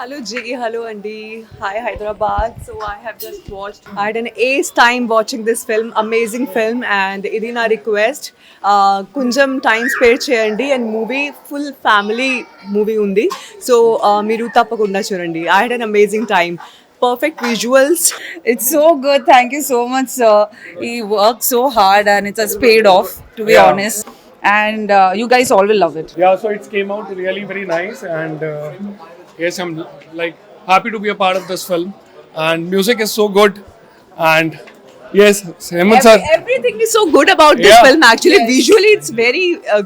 Hello Jiggy, hello Andy. Hi Hyderabad. So I have just watched. I had an ace time watching this film, amazing film, and ఇది నా request కొంచెం time spare చేయండి and movie full family movie ఉంది so మీరు తప్పకుండా చూడండి. I had an amazing time. Perfect visuals. It's so good. Thank you so much, sir. He worked so hard and it has paid off, to be honest. And you guys all will love it. Yeah, so it came out really very nice, and yes, I'm like happy to be a part of this film. And music is so good, and yes, Hemant sir. Everything is so good about this Yeah. film. Actually, visually, it's very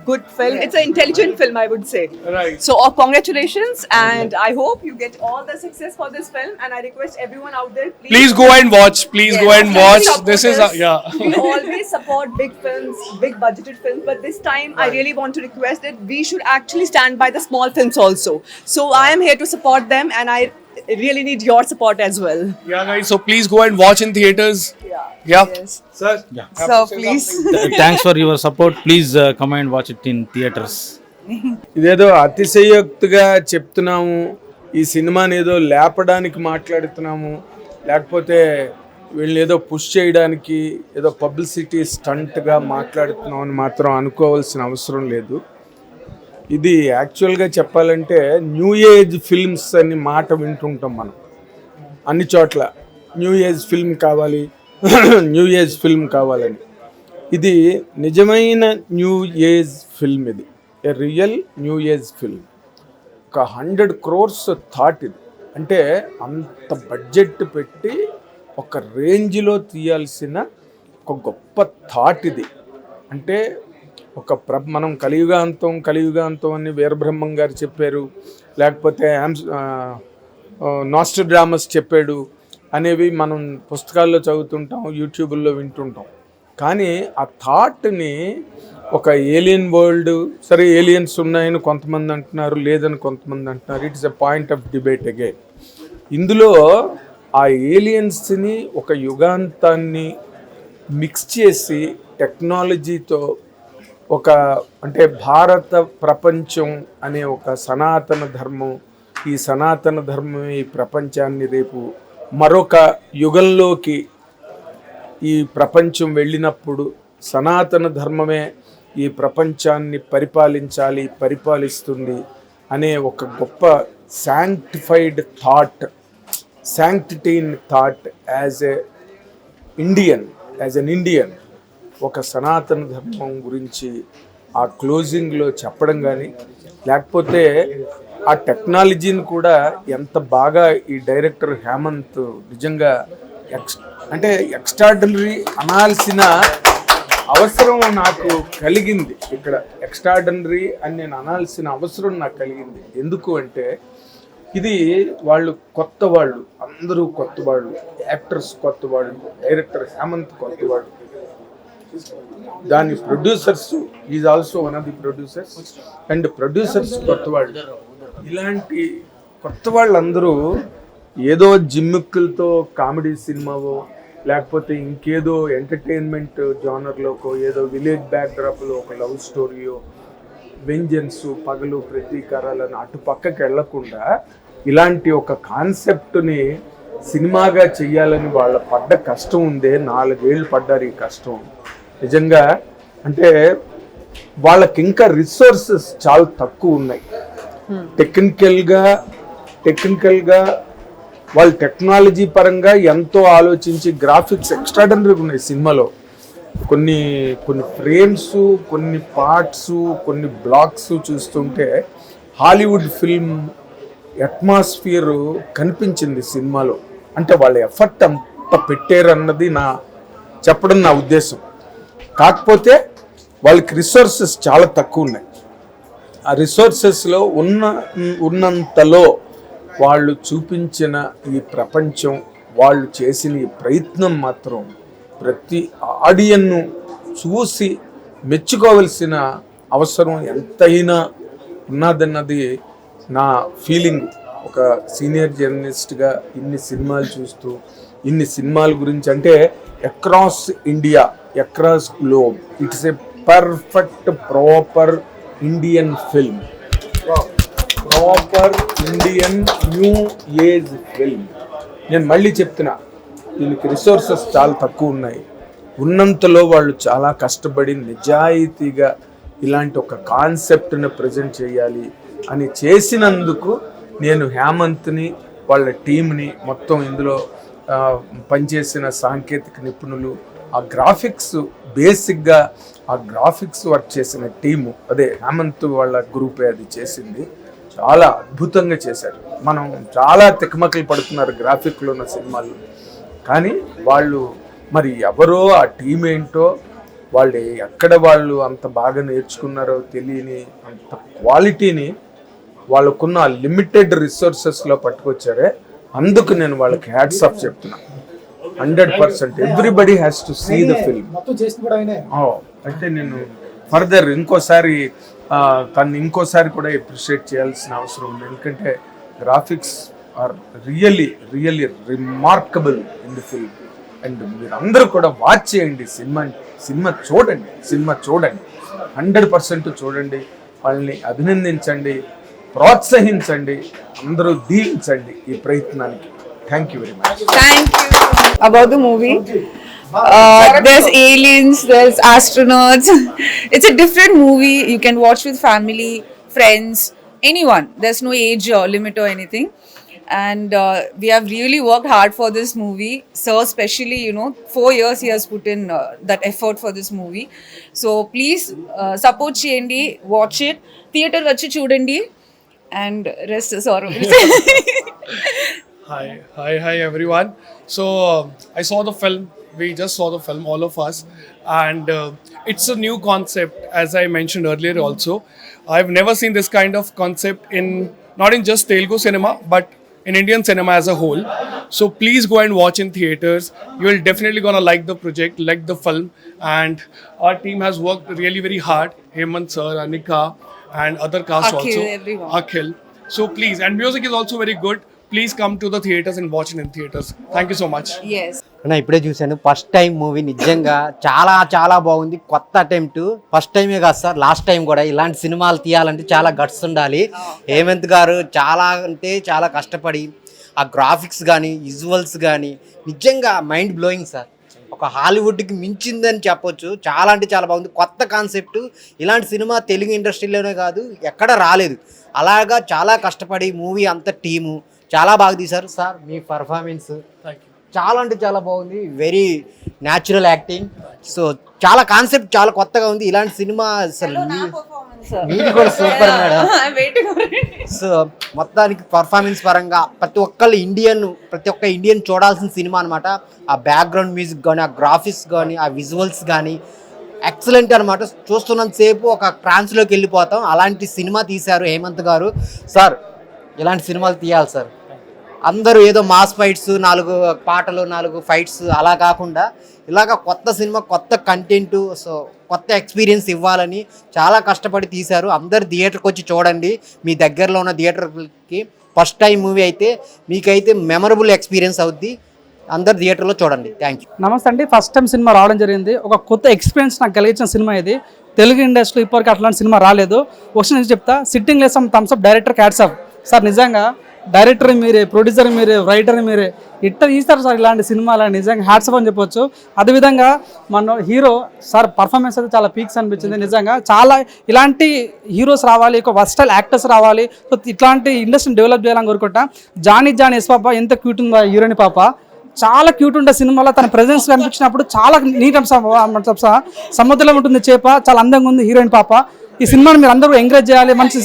good film. It's an intelligent film, I would say. Right. So, congratulations, and I hope you get all the success for this film. And I request everyone out there, Please go and watch. Please go and watch. This is yeah. We always support big films, big budgeted films, but this time I really want to request that we should actually stand by the small films also. So I am here to support them, and I really need your support as well. Yeah, guys. So please go and watch in theaters. Yeah. Yeah. Yes. Sir. So please. Thanks for your support. Please come and watch it in theaters. ఇదేదో అతిశయోక్తిగా చెప్తున్నాము, ఈ సినిమాని ఏదో లేపడానికి మాట్లాడుతున్నాము, లేకపోతే వీళ్ళని ఏదో పుష్ చేయడానికి ఏదో పబ్లిసిటీ స్టంట్గా మాట్లాడుతున్నాం అని మాత్రం అనుకోవాల్సిన అవసరం లేదు. ఇది యాక్చువల్గా చెప్పాలంటే న్యూ ఏజ్ ఫిల్మ్స్ అని మాట వింటుంటాం మనం అన్ని చోట్ల. న్యూ ఏజ్ ఫిల్మ్ కావాలి, న్యూ ఏజ్ ఫిల్మ్ కావాలని. ఇది నిజమైన న్యూ ఏజ్ ఫిల్మ్, ఇది ఏ రియల్ న్యూ ఏజ్ ఫిల్మ్. ఒక 100 crores థాట్ ఇది. అంటే అంత బడ్జెట్ పెట్టి ఒక రేంజ్లో తీయాల్సిన ఒక గొప్ప థాట్ ఇది. అంటే ఒక మనం కలియుగాంతం అని వీరబ్రహ్మం గారు చెప్పారు, లేకపోతే నాస్ట్రాడామస్ చెప్పాడు అనేవి మనం పుస్తకాల్లో చదువుతుంటాం, యూట్యూబ్లో వింటుంటాం. కానీ ఆ థాట్ని ఒక ఏలియన్ వరల్డ్, సరే ఏలియన్స్ ఉన్నాయని కొంతమంది అంటున్నారు, లేదని కొంతమంది అంటున్నారు. It's a point of debate again. ఇందులో ఆ ఏలియన్స్ని ఒక యుగాంతాన్ని మిక్స్ చేసి టెక్నాలజీతో ఒక అంటే భారత ప్రపంచం అనే ఒక సనాతన ధర్మం, ఈ సనాతన ధర్మమే ఈ ప్రపంచాన్ని రేపు మరొక యుగంలోకి ఈ ప్రపంచం వెళ్ళినప్పుడు సనాతన ధర్మమే ఈ ప్రపంచాన్ని పరిపాలిస్తుంది అనే ఒక గొప్ప sanctified thought, sanctity in thought as an Indian ఒక సనాతన ధర్మం గురించి ఆ క్లోజింగ్లో చెప్పడం కానీ, లేకపోతే ఆ టెక్నాలజీని కూడా ఎంత బాగా ఈ డైరెక్టర్ హేమంత్ నిజంగా ఎక్స్ట్రాడినరీ అనాల్సిన అవసరం నాకు కలిగింది. ఇక్కడ ఎక్స్ట్రాడినరీ అని నేను అనాల్సిన అవసరం నాకు కలిగింది. ఎందుకు అంటే ఇది వాళ్ళు కొత్త వాళ్ళు, అందరూ కొత్త వాళ్ళు, యాక్టర్స్ కొత్త వాళ్ళు, డైరెక్టర్ హేమంత్ కొత్త వాళ్ళు, దాని producers is also one of the producers and producers కొత్త వాళ్ళు. ఇలాంటి కొత్త వాళ్ళందరూ ఏదో జిమ్మిక్కులతో కామెడీ సినిమావో, లేకపోతే ఇంకేదో ఎంటర్టైన్మెంట్ జానర్లోకో, ఏదో విలేజ్ బ్యాక్డ్రాప్లో ఒక లవ్ స్టోరీయో, వెంజన్స్, పగలు ప్రతీకారాలను అటు పక్కకి వెళ్లకుండా ఇలాంటి ఒక కాన్సెప్ట్ని సినిమాగా చెయ్యాలని వాళ్ళ పడ్డ కష్టం ఉందే. 4 ఏళ్ళు పడ్డారు ఈ కష్టం నిజంగా. అంటే వాళ్ళకి ఇంకా రిసోర్సెస్ చాలా తక్కువ ఉన్నాయి. టెక్నికల్గా వాళ్ళు టెక్నాలజీ పరంగా ఎంతో ఆలోచించి గ్రాఫిక్స్ ఎక్స్ట్రాడనరీగా ఉన్నాయి సినిమాలో. కొన్ని ఫ్రేమ్స్, కొన్ని పార్ట్స్, కొన్ని బ్లాక్స్ చూస్తుంటే హాలీవుడ్ ఫిల్మ్ అట్మాస్ఫియర్ కనిపించింది సినిమాలో. అంటే వాళ్ళ ఎఫర్ట్ అంత పెట్టారన్నది చెప్పడం నా ఉద్దేశం. కాకపోతే వాళ్ళకి రిసోర్సెస్ చాలా తక్కువ ఉన్నాయి. ఆ రిసోర్సెస్లో ఉన్నంతలో వాళ్ళు చూపించిన ఈ ప్రపంచం, వాళ్ళు చేసిన ఈ ప్రయత్నం మాత్రం ప్రతి ఆడియన్ను చూసి మెచ్చుకోవలసిన అవసరం ఎంతైనా ఉన్నదన్నది నా ఫీలింగ్. ఒక సీనియర్ జర్నలిస్ట్గా ఇన్ని సినిమాలు చూస్తూ, ఇన్ని సినిమాల గురించి అంటే across India, across globe, it's a perfect proper Indian film. Proper Indian new age film. నేను మళ్ళీ చెప్తున్నా, దీనికి రిసోర్సెస్ చాలా తక్కువ ఉన్నాయి. ఉన్నంతలో వాళ్ళు చాలా కష్టపడి నిజాయితీగా ఇలాంటి ఒక కాన్సెప్ట్ని ప్రజెంట్ చేయాలి అని చేసినందుకు నేను హేమంత్ని, వాళ్ళ టీంని, మొత్తం ఇందులో పనిచేసిన సాంకేతిక నిపుణులు, ఆ గ్రాఫిక్స్ బేసిక్గా ఆ గ్రాఫిక్స్ వర్క్ చేసిన టీము, అదే హేమంత్ వాళ్ళ గ్రూపే అది చేసింది, చాలా అద్భుతంగా చేశారు. మనం చాలా తికమకలు పడుతున్నారు గ్రాఫిక్లో ఉన్న సినిమాలు, కానీ వాళ్ళు మరి ఎవరో ఆ టీం ఏంటో, వాళ్ళు ఎక్కడ వాళ్ళు అంత బాగా నేర్చుకున్నారో తెలియని అంత క్వాలిటీని వాళ్ళకున్న లిమిటెడ్ రిసోర్సెస్లో పట్టుకొచ్చారే. అందుకు నేను వాళ్ళకి హ్యాట్స్ ఆఫ్ చెప్తున్నా. 100% everybody has to see the film. అంటే నేను ఫర్దర్ ఇంకోసారి కూడా అప్రిషియేట్ చేయాల్సిన అవసరం ఉంది. ఎందుకంటే graphics are really remarkable in the film. And మీరు అందరూ కూడా వాచ్ చేయండి, సినిమా చూడండి 100% చూడండి, వాళ్ళని అభినందించండి, ప్రోత్సహించండి, అందరూ దీవించండి ఈ ప్రయత్నానికి. Thank you very much. Thank you. About the movie, there's aliens, there's astronauts. It's a different movie. You can watch with family, friends, anyone. There's no age limit or anything. And we have really worked hard for this movie. Sir, especially, 4 years he has put in that effort for this movie. So please support cheyandi, watch it, theater vachi chudandi, and rest is all. Hi everyone. So I saw the film. We just saw the film, all of us, and it's a new concept, as I mentioned earlier. Also, I've never seen this kind of concept not in just Telugu cinema, but in Indian cinema as a whole. So please go and watch in theaters. You will definitely gonna like the project, like the film, and our team has worked really very hard. Hemant sir, Anika, and other cast Akhil, also. everyone. Akhil. So please, and music is also very good. Please come to the theaters and watch it in theaters. Thank you so much. Yes. అన్న ఇప్పుడే చూశాను, first time movie. నిజంగా చాలా చాలా బాగుంది. కొత్త attempt, first టైమే కాదు సార్, లాస్ట్ టైం కూడా. ఇలాంటి సినిమాలు తీయాలంటే చాలా గట్స్ ఉండాలి. హేమంత్ గారు చాలా అంటే చాలా కష్టపడి ఆ గ్రాఫిక్స్ కానీ విజువల్స్ కానీ నిజంగా మైండ్ బ్లోయింగ్ సార్. ఒక హాలీవుడ్కి మించిందని చెప్పొచ్చు. చాలా అంటే చాలా బాగుంది. కొత్త కాన్సెప్ట్. ఇలాంటి సినిమా తెలుగు ఇండస్ట్రీలోనే కాదు ఎక్కడ రాలేదు. అలాగా చాలా కష్టపడి మూవీ అంత టీము చాలా బాగా తీశారు సార్. మీ పర్ఫార్మెన్స్ చాలా అంటే చాలా బాగుంది. Very natural acting. సో చాలా కాన్సెప్ట్ చాలా కొత్తగా ఉంది. ఇలాంటి సినిమా అసలు మీరు కూడా సూపర్ మేడం. సో మొత్తానికి పర్ఫార్మెన్స్ పరంగా ప్రతి ఒక్క ఇండియన్ చూడాల్సిన సినిమా అనమాట. ఆ బ్యాక్గ్రౌండ్ మ్యూజిక్ కానీ, ఆ గ్రాఫిక్స్ కానీ, ఆ విజువల్స్ కానీ ఎక్సలెంట్ అనమాట. చూస్తున్నంతసేపు ఒక ట్రాన్స్లోకి వెళ్ళిపోతాం. అలాంటి సినిమా తీశారు హేమంత్ గారు. సార్ ఇలాంటి సినిమాలు తీయాలి సార్. అందరూ ఏదో మాస్ ఫైట్స్, 4 పాటలు, 4 ఫైట్స్ అలా కాకుండా ఇలాగ కొత్త సినిమా, కొత్త కంటెంట్, సో కొత్త ఎక్స్పీరియన్స్ ఇవ్వాలని చాలా కష్టపడి తీశారు. అందరు థియేటర్కి వచ్చి చూడండి. మీ దగ్గరలో ఉన్న థియేటర్కి ఫస్ట్ టైం మూవీ అయితే మీకైతే మెమరబుల్ ఎక్స్పీరియన్స్ అవుద్ది. అందరు థియేటర్లో చూడండి. Thank you. నమస్తే అండి. ఫస్ట్ టైం సినిమా రావడం జరిగింది. ఒక కొత్త ఎక్స్పీరియన్స్ నాకు కలిగించిన సినిమా ఇది. తెలుగు ఇండస్ట్రీలో ఇప్పటికీ అట్లాంటి సినిమా రాలేదు. ఒకసారి నేను చెప్తా, sitting less thumbs up director hats off sir. నిజంగా డైరెక్టర్ మీరే, ప్రొడ్యూసర్ మీరే, రైటర్ మీరే, ఇట్ట తీస్తారు సార్ ఇలాంటి సినిమాలు. నిజంగా హ్యాట్స్ ఆఫ్ అని చెప్పొచ్చు. అదేవిధంగా మన హీరో సార్ పర్ఫార్మెన్స్ అయితే చాలా పీక్స్ అనిపించింది. నిజంగా చాలా ఇలాంటి హీరోస్ రావాలి, ఒక వర్స్టైల్ యాక్టర్స్ రావాలి. సో ఇట్లాంటి ఇండస్ట్రీని డెవలప్ చేయాలని కోరుకుంటా. జానీ ఎస్ పాప ఎంత క్యూట్ ఉందా హీరోయిన్ పాప, చాలా క్యూట్ ఉండే సినిమాలో. తన ప్రెజెన్స్ కనిపించినప్పుడు చాలా నీట్ సముద్రంలో ఉంటుంది చేప, చాలా అందంగా ఉంది హీరోయిన్ పాప. ఈ సినిమాని మీరు అందరూ ఎంకరేజ్ చేయాలి. మంచి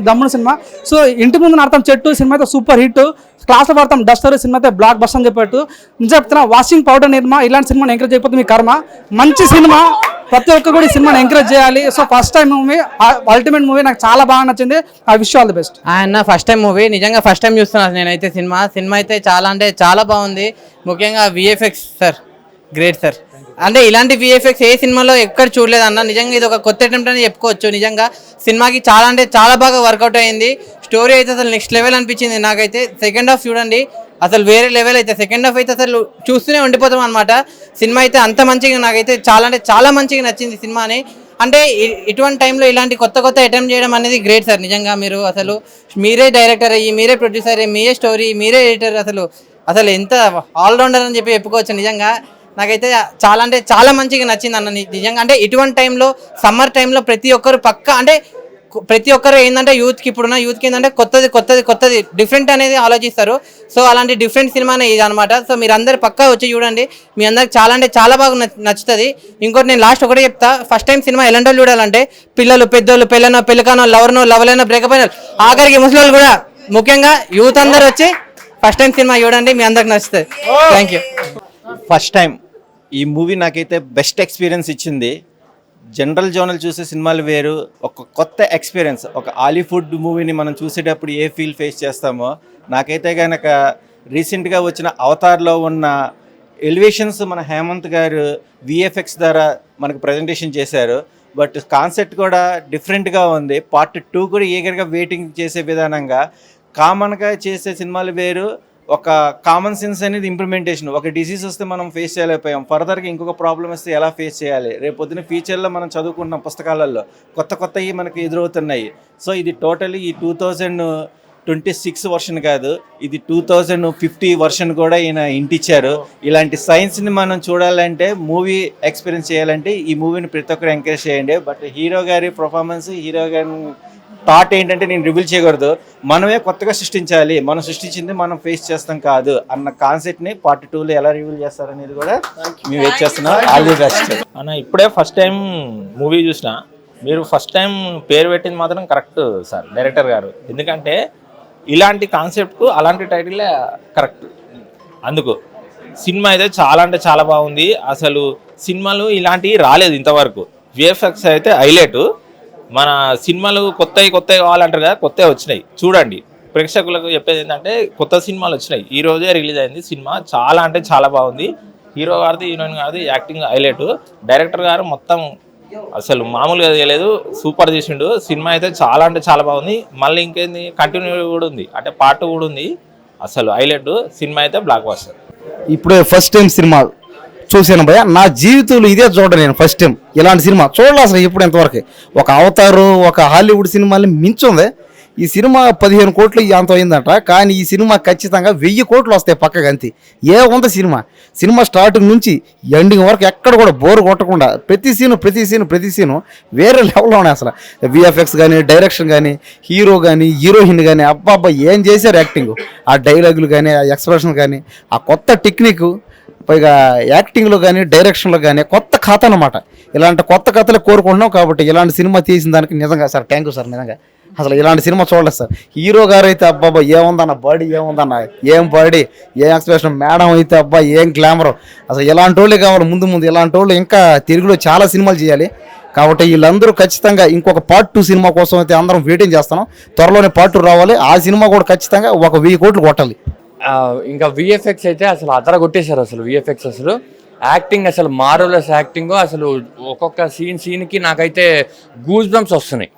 దమ్మున సినిమా. సో ఇంటి ముందు అర్థం చెట్టు సినిమా అయితే సూపర్ హిట్. క్లాస్లో పడతాం డస్టర్ సినిమా అయితే బ్లాక్ బస్టర్ అని చెప్పట్టు. నిజం చెప్తున్నా, వాషింగ్ పౌడర్ నిర్మా ఇలాంటి సినిమాని ఎంకరేజ్ అయిపోతే మీ కర్మ. మంచి సినిమా, ప్రతి ఒక్కరు కూడా ఈ సినిమాని ఎంకరేజ్ చేయాలి. So first time movie, ultimate movie, నాకు చాలా బాగా నచ్చింది. I wish all the best. అన్న ఫస్ట్ టైం మూవీ, నిజంగా ఫస్ట్ టైం చూస్తున్నాను నేనైతే సినిమా అయితే చాలా అంటే చాలా బాగుంది. ముఖ్యంగా విఎఫ్ఎక్స్ సార్ గ్రేట్ సార్. అంటే ఇలాంటి విఎఫ్ఎక్స్ ఏ సినిమాలో ఎక్కడ చూడలేదు అన్న. నిజంగా ఇది ఒక కొత్త అటెంప్ట్ అని చెప్పుకోవచ్చు. నిజంగా సినిమాకి చాలా అంటే చాలా బాగా వర్కౌట్ అయింది. స్టోరీ అయితే అసలు నెక్స్ట్ లెవెల్ అనిపించింది నాకైతే. సెకండ్ హాఫ్ చూడండి, అసలు వేరే లెవెల్ అయితే. సెకండ్ హాఫ్ అయితే అసలు చూస్తూనే ఉండిపోతాం అనమాట. సినిమా అయితే అంత మంచిగా నాకైతే చాలా అంటే చాలా మంచిగా నచ్చింది సినిమాని. అంటే ఇటువంటి టైంలో ఇలాంటి కొత్త కొత్త అటెంప్ట్ చేయడం అనేది గ్రేట్ సార్. నిజంగా మీరు అసలు మీరే డైరెక్టర్ అయ్యి, మీరే ప్రొడ్యూసర్ అయ్యి, మీరే స్టోరీ, మీరే ఎడిటర్, అసలు ఎంత ఆల్రౌండర్ అని చెప్పి చెప్పుకోవచ్చు. నిజంగా నాకైతే చాలా అంటే చాలా మంచిగా నచ్చింది అన్న. నిజంగా అంటే ఇటువంటి టైంలో, సమ్మర్ టైంలో ప్రతి ఒక్కరు ప్రతి ఒక్కరు ఏంటంటే యూత్కి, ఇప్పుడున్న యూత్కి ఏంటంటే కొత్తది డిఫరెంట్ అనేది ఆలోచిస్తారు. సో అలాంటి డిఫరెంట్ సినిమానే ఇది అనమాట. సో మీరు అందరు పక్కా వచ్చి చూడండి, మీ అందరికి చాలా అంటే చాలా బాగా నచ్చుతుంది. ఇంకోటి నేను లాస్ట్ ఒకటే చెప్తా, ఫస్ట్ టైం సినిమా ఎలాంటి వాళ్ళు చూడాలంటే పిల్లలు, పెద్దోళ్ళు, పెళ్ళనో, పెళ్ళికానో, లవర్నో, లవ్లైనో, బ్రేకప్ అయిన ఆఖరికి ముసలి కూడా, ముఖ్యంగా యూత్ అందరు వచ్చి ఫస్ట్ టైం సినిమా చూడండి, మీ అందరికి నచ్చుతుంది. Thank you. ఫస్ట్ టైం ఈ మూవీ నాకైతే బెస్ట్ ఎక్స్పీరియన్స్ ఇచ్చింది. జనరల్ జోనల్ చూసే సినిమాలు వేరు, ఒక కొత్త ఎక్స్పీరియన్స్. ఒక హాలీవుడ్ మూవీని మనం చూసేటప్పుడు ఏ ఫీల్ ఫేస్ చేస్తామో, నాకైతే కనుక రీసెంట్గా వచ్చిన అవతార్లో ఉన్న ఎలివేషన్స్ మన హేమంత్ గారు విఎఫ్ఎక్స్ ద్వారా మనకు ప్రజెంటేషన్ చేశారు. బట్ కాన్సెప్ట్ కూడా డిఫరెంట్గా ఉంది. పార్ట్ 2 కూడా ఈగర్గా వెయిటింగ్ చేసే విధానంగా. కామన్గా చేసే సినిమాలు వేరు, ఒక కామన్ సెన్స్ అనేది ఇంప్లిమెంటేషన్. ఒక డిసీజ్ వస్తే మనం ఫేస్ చేయలేకపోయాం, ఫర్దర్గా ఇంకొక ప్రాబ్లం వస్తే ఎలా ఫేస్ చేయాలి, రేపొద్దున ఫ్యూచర్లో మనం చదువుకున్న పుస్తకాలలో కొత్తవి మనకు ఎదురవుతున్నాయి. సో ఇది టోటలీ ఈ 2026 వర్షన్ కాదు, ఇది 2050 వర్షన్ కూడా ఈయన ఇంటిచ్చారు. ఇలాంటి సైన్స్ని మనం చూడాలంటే, మూవీ ఎక్స్పీరియన్స్ చేయాలంటే ఈ మూవీని ప్రతి ఒక్కరు ఎంకరేజ్ చేయండి. బట్ హీరో గారి పర్ఫార్మెన్స్, హీరో గారి థాట్ ఏంటంటే నేను రివీల్ చేయకూడదు, మనమే కొత్తగా సృష్టించాలి, మనం సృష్టించింది మనం ఫేస్ చేస్తాం కాదు అన్న కాన్సెప్ట్ని పార్ట్ 2లో ఎలా రివీల్ చేస్తారనేది కూడా మేము వెయిట్ చేస్తున్నాం. ఆల్ ది బెస్ట్ అన్న. ఇప్పుడే ఫస్ట్ టైం మూవీ చూసిన, మీరు ఫస్ట్ టైం పేరు పెట్టింది మాత్రం కరెక్ట్ సార్, డైరెక్టర్ గారు. ఎందుకంటే ఇలాంటి కాన్సెప్ట్కు అలాంటి టైటిలే కరెక్ట్. అందుకు సినిమా అయితే చాలా అంటే చాలా బాగుంది. అసలు సినిమాలు ఇలాంటివి రాలేదు ఇంతవరకు. విఎఫ్ఎక్స్ అయితే హైలైట్. మన సినిమాలు కొత్తవి కావాలంటారు కదా, కొత్తవి వచ్చినాయి చూడండి. ప్రేక్షకులకు చెప్పేది ఏంటంటే కొత్త సినిమాలు వచ్చినాయి. ఈ రోజే రిలీజ్ అయింది సినిమా, చాలా అంటే చాలా బాగుంది. హీరో గారిది, హీరోయిన్ గారిది యాక్టింగ్ హైలైట్. డైరెక్టర్ గారు మొత్తం అసలు మామూలుగా చేయలేదు, సూపర్ చేసిండు. సినిమా అయితే చాలా అంటే చాలా బాగుంది. మళ్ళీ ఇంకేంది కంటిన్యూ కూడా ఉంది, అంటే పార్ట్ కూడా ఉంది. అసలు హైలైట్. సినిమా అయితే బ్లాక్ బస్టర్. ఇప్పుడే ఫస్ట్ టైం సినిమా చూశాను భయ, నా జీవితంలో ఇదే చూడను. నేను ఫస్ట్ టైం ఇలాంటి సినిమా చూడాలి అసలు ఇప్పుడు ఎంతవరకు. ఒక అవతారు, ఒక హాలీవుడ్ సినిమాని మించుంది ఈ సినిమా. 15 కోట్లు అంత అయిందట, కానీ ఈ సినిమా ఖచ్చితంగా 1000 కోట్లు వస్తాయి పక్కగా. అంతే ఉంది సినిమా స్టార్టింగ్ నుంచి ఎండింగ్ వరకు ఎక్కడ కూడా బోర్ కొట్టకుండా ప్రతి సీను వేరే లెవెల్లో ఉన్నాయి. అసలు విఎఫ్ఎక్స్ కానీ, డైరెక్షన్ కానీ, హీరో కానీ, హీరోయిన్ కానీ, అబ్బాబ్బా ఏం చేశారు యాక్టింగ్, ఆ డైలాగులు కానీ, ఆ ఎక్స్ప్రెషన్ కానీ, ఆ కొత్త టెక్నిక్, పైగా యాక్టింగ్లో కానీ, డైరెక్షన్లో కానీ కొత్త కథ అనమాట. ఇలాంటి కొత్త కథలు కోరుకుంటున్నాం కాబట్టి ఇలాంటి సినిమా తీసిన దానికి నిజంగా సార్ థ్యాంక్ యూ సార్. నిజంగా అసలు ఇలాంటి సినిమా చూడలేదు సార్. హీరో గారు అయితే అబ్బాబ్బా ఏముందన్న బాడీ, ఏం బాడీ, ఏం ఎక్స్ప్రెషన్. మేడం అయితే అబ్బా ఏం గ్లామర్. అసలు ఇలాంటి వాళ్ళే కావాలి ముందు ఇలాంటి వాళ్ళు ఇంకా తెలుగులో చాలా సినిమాలు చేయాలి. కాబట్టి వీళ్ళందరూ ఖచ్చితంగా ఇంకొక పార్ట్ 2 సినిమా కోసం అయితే అందరం వెయిటింగ్ చేస్తున్నాం. త్వరలోనే పార్ట్ 2 రావాలి. ఆ సినిమా కూడా ఖచ్చితంగా 1000 కోట్లు కొట్టాలి. ఇంకా విఎఫ్ఎక్స్ అయితే అసలు అదర కొట్టేశారు. అసలు విఎఫ్ఎక్స్ అసలు యాక్టింగ్ అసలు మార్వెలస్ యాక్టింగ్. అసలు ఒక్కొక్క సీన్కి నాకైతే గూస్ బంప్స్ వస్తున్నాయి.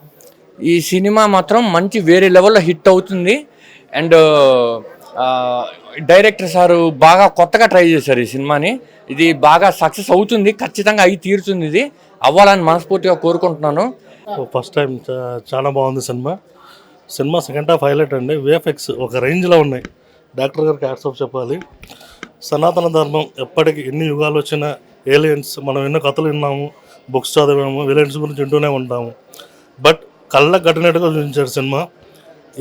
ఈ సినిమా మాత్రం మంచి వేరే లెవెల్లో హిట్ అవుతుంది. అండ్ డైరెక్టర్ సారు బాగా కొత్తగా ట్రై చేశారు ఈ సినిమాని. ఇది బాగా సక్సెస్ అవుతుంది, ఖచ్చితంగా అయి తీరుతుంది. ఇది అవ్వాలని మనస్ఫూర్తిగా కోరుకుంటున్నాను. ఫస్ట్ టైం చాలా బాగుంది సినిమా. సెకండ్ హాఫ్ హైలైట్ అండి. విఎఫ్ఎక్స్ ఒక రేంజ్లో ఉన్నాయి. డాక్టర్ గారికి హ్యాట్స్ ఆఫ్ చెప్పాలి. సనాతన ధర్మం ఎప్పటికీ ఎన్ని యుగాలు వచ్చినా, ఏలియన్స్ మనం ఎన్నో కథలు విన్నాము, బుక్స్ చదివాము, విలన్స్ గురించి వింటూనే ఉంటాము. బట్ కళ్ళకు కట్టినట్టుగా చూపించారు సినిమా.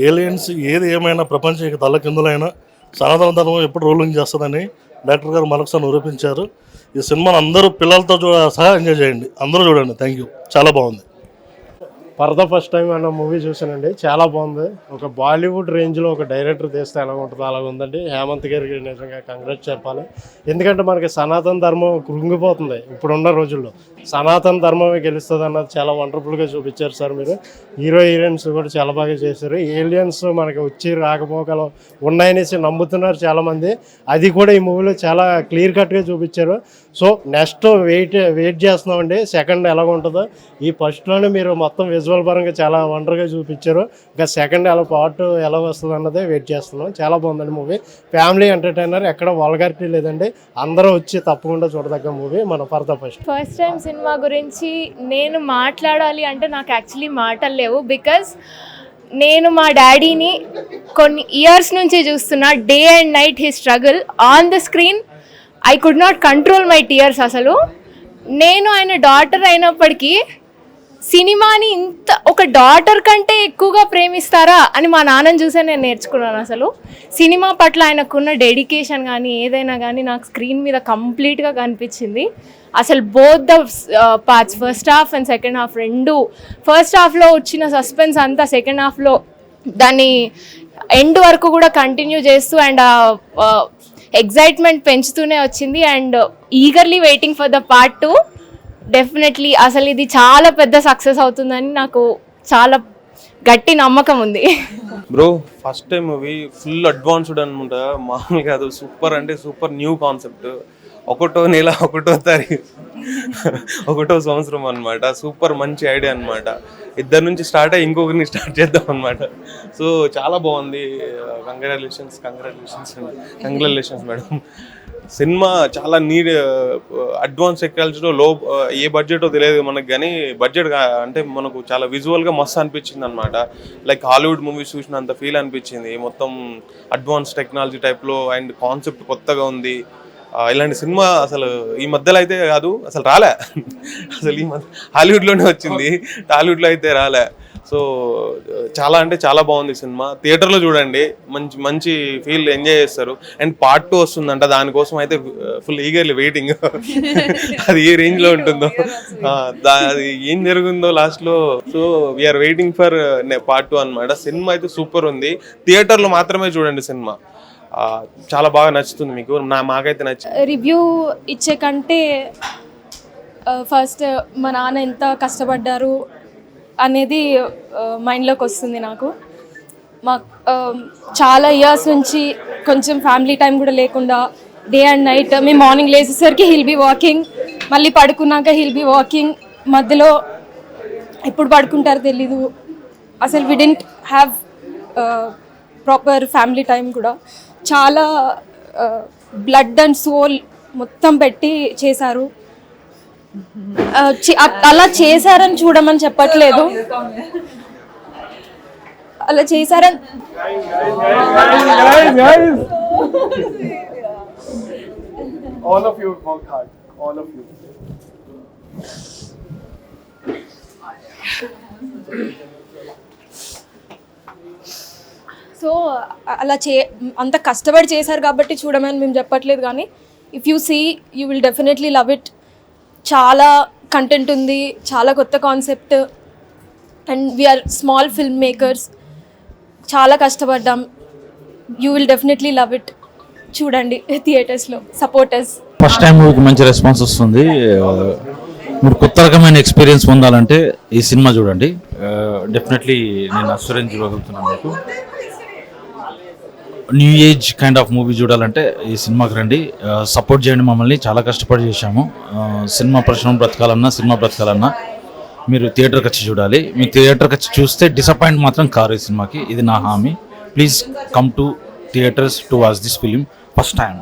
ఏలియన్స్ ఏది ఏమైనా ప్రపంచం తల్లకిందులైనా సనాతన ధర్మం ఎప్పుడు రూలింగ్ చేస్తుందని డాక్టర్ గారు మరొకసారి నిరూపించారు. ఈ సినిమాను అందరూ పిల్లలతో సహా ఎంజాయ్ చేయండి, అందరూ చూడండి. థ్యాంక్ యూ, చాలా బాగుంది. ఫర్ ద ఫస్ట్ టైం అన్న మూవీ చూసానండి, చాలా బాగుంది. ఒక బాలీవుడ్ రేంజ్లో ఒక డైరెక్టర్ తీస్తే ఎలా ఉంటుందో అలాగ ఉందండి. హేమంత్ గారికి నిజంగా కంగ్రాట్స్ చెప్పాలి. ఎందుకంటే మనకి సనాతన ధర్మం కృంగిపోతుంది ఇప్పుడున్న రోజుల్లో. సనాతన ధర్మమే గెలుస్తుంది అన్నది చాలా వండర్ఫుల్గా చూపించారు సార్ మీరు. హీరోయిన్స్ కూడా చాలా బాగా చేశారు. ఏలియన్స్ మనకి వచ్చి రాకపోకలు ఉన్నాయనేసి నమ్ముతున్నారు చాలామంది. అది కూడా ఈ మూవీలో చాలా క్లియర్ కట్గా చూపించారు. సో నెక్స్ట్ వెయిట్ చేస్తున్నామండి సెకండ్ ఎలాగ ఉంటుందో. ఈ ఫస్ట్లోనే మీరు మొత్తం విజువల్ విజువల్ పరంగా చాలా వండర్గా చూపించారు. ఇంకా సెకండ్ పార్ట్ ఎలా వస్తుంది అన్నదే వెయిట్ చేస్తున్నాం. చాలా బాగుందండి మూవీ. ఫ్యామిలీ ఎంటర్టైనర్, ఎక్కడ వల్గారిటీ లేదండి. అందరూ వచ్చి తప్పకుండా చూడదగ్గ మూవీ మన పరద ఫస్ట్. ఫస్ట్ టైం సినిమా గురించి నేను మాట్లాడాలి అంటే నాకు యాక్చువల్లీ మాటలు లేవు. బికాజ్ నేను మా డాడీని కొన్ని ఇయర్స్ నుంచి చూస్తున్నా. Day and night he struggle on the screen. I could not control my tears. అసలు నేను ఆయన డాటర్ అయినప్పటికీ సినిమాని ఇంత ఒక డాటర్ కంటే ఎక్కువగా ప్రేమిస్తారా అని మా నాన్నని చూసే నేను నేర్చుకున్నాను. అసలు సినిమా పట్ల ఆయనకున్న డెడికేషన్ కానీ ఏదైనా కానీ నాకు స్క్రీన్ మీద కంప్లీట్గా కనిపించింది. అసలు both the parts, first half and second half రెండు. ఫస్ట్ హాఫ్లో వచ్చిన సస్పెన్స్ అంతా సెకండ్ హాఫ్లో దాన్ని ఎండ్ వరకు కూడా కంటిన్యూ చేస్తూ అండ్ ఎగ్జైట్మెంట్ పెంచుతూనే వచ్చింది. And eagerly waiting for the part 2. Definitely అసలు ఇది చాలా పెద్ద సక్సెస్ అవుతుందని నాకు చాలా గట్టి నమ్మకం ఉంది. Bro first time movie full advanced అనమాట. మామూలు కాదు, సూపర్ అంటే సూపర్ న్యూ కాన్సెప్ట్. 1వ నెల 1వ తారీఖు 1వ సంవత్సరం అనమాట. సూపర్ మంచి ఐడియా అనమాట. ఇద్దరు నుంచి స్టార్ట్ అయ్యి ఇంకొకరిని స్టార్ట్ చేద్దాం అనమాట. సో చాలా బాగుంది. Congratulations madam. సినిమా చాలా అడ్వాన్స్ టెక్నాలజీలో ఏ బడ్జెటో తెలియదు మనకు, కానీ బడ్జెట్ అంటే మనకు చాలా విజువల్గా మస్తు అనిపించింది అనమాట. లైక్ హాలీవుడ్ మూవీస్ చూసినంత ఫీల్ అనిపించింది. మొత్తం అడ్వాన్స్ టెక్నాలజీ టైప్లో అండ్ కాన్సెప్ట్ కొత్తగా ఉంది. ఇలాంటి సినిమా అసలు ఈ మధ్యలో అయితే కాదు, అసలు రాలే. అసలు ఈ మధ్య హాలీవుడ్లోనే వచ్చింది, టాలీవుడ్లో అయితే రాలే. సో చాలా అంటే చాలా బాగుంది సినిమా. థియేటర్లో చూడండి, మంచి ఫీల్ ఎంజాయ్ చేస్తారు. అండ్ పార్ట్ 2 వస్తుందంట, దానికోసం అయితే ఫుల్ ఈగర్లీ వెయిటింగ్. అది ఏ రేంజ్లో ఉంటుందో, అది ఏం జరుగుతుందో లాస్ట్లో. So we're waiting for part 2 అనమాట. సినిమా అయితే సూపర్ ఉంది. థియేటర్లో మాత్రమే చూడండి సినిమా. చాలా బాగా నచ్చుతుంది మీకు. మాకైతే నచ్చింది. రివ్యూ ఇచ్చే కంటే ఫస్ట్ మా నాన్న ఎంత కష్టపడ్డారు అనేది మైండ్లోకి వస్తుంది నాకు. చాలా ఇయర్స్ నుంచి కొంచెం ఫ్యామిలీ టైం కూడా లేకుండా డే అండ్ నైట్ మేము మార్నింగ్ లేచేసరికి హిల్ బీ వాకింగ్, మళ్ళీ పడుకున్నాక హిల్ బీ వాకింగ్, మధ్యలో ఎప్పుడు పడుకుంటారో తెలీదు. అసలు we didn't have proper family time కూడా. చాలా బ్లడ్ అండ్ సోల్ మొత్తం పెట్టి చేశారు. అలా చేశారని చూడమని చెప్పట్లేదు, అలా చేశారని All of you worked hard. All of you. So అలా అంత కష్టపడి చేశారు కాబట్టి చూడమని మేము చెప్పట్లేదు, కానీ if you see you will definitely love it. చాలా కంటెంట్ ఉంది, చాలా కొత్త concept. And we're small film makers, చాలా కష్టపడ్డాం. You will definitely love it. చూడండి థియేటర్స్లో, సపోర్టర్స్. ఫస్ట్ టైం మూవీకి మంచి రెస్పాన్స్ వస్తుంది. మీరు కొత్త రకమైన ఎక్స్పీరియన్స్ పొందాలంటే ఈ సినిమా చూడండి. డెఫినెట్లీ నేను అష్యూరెన్స్ ఇవ్వగలుగుతున్నాను మీకు. New age kind of movie చూడాలంటే ఈ సినిమాకి రండి. సపోర్ట్ చేయండి మమ్మల్ని, చాలా కష్టపడి చేశాము. సినిమా పరిశ్రమ బ్రతకాలన్నా, సినిమా బ్రతకాలన్నా మీరు థియేటర్కి వచ్చి చూడాలి. మీరు థియేటర్కి వచ్చి చూస్తే డిసప్పాయింట్ మాత్రం కారు ఈ సినిమాకి, ఇది నా హామీ. Please come to theatres to watch this film first time.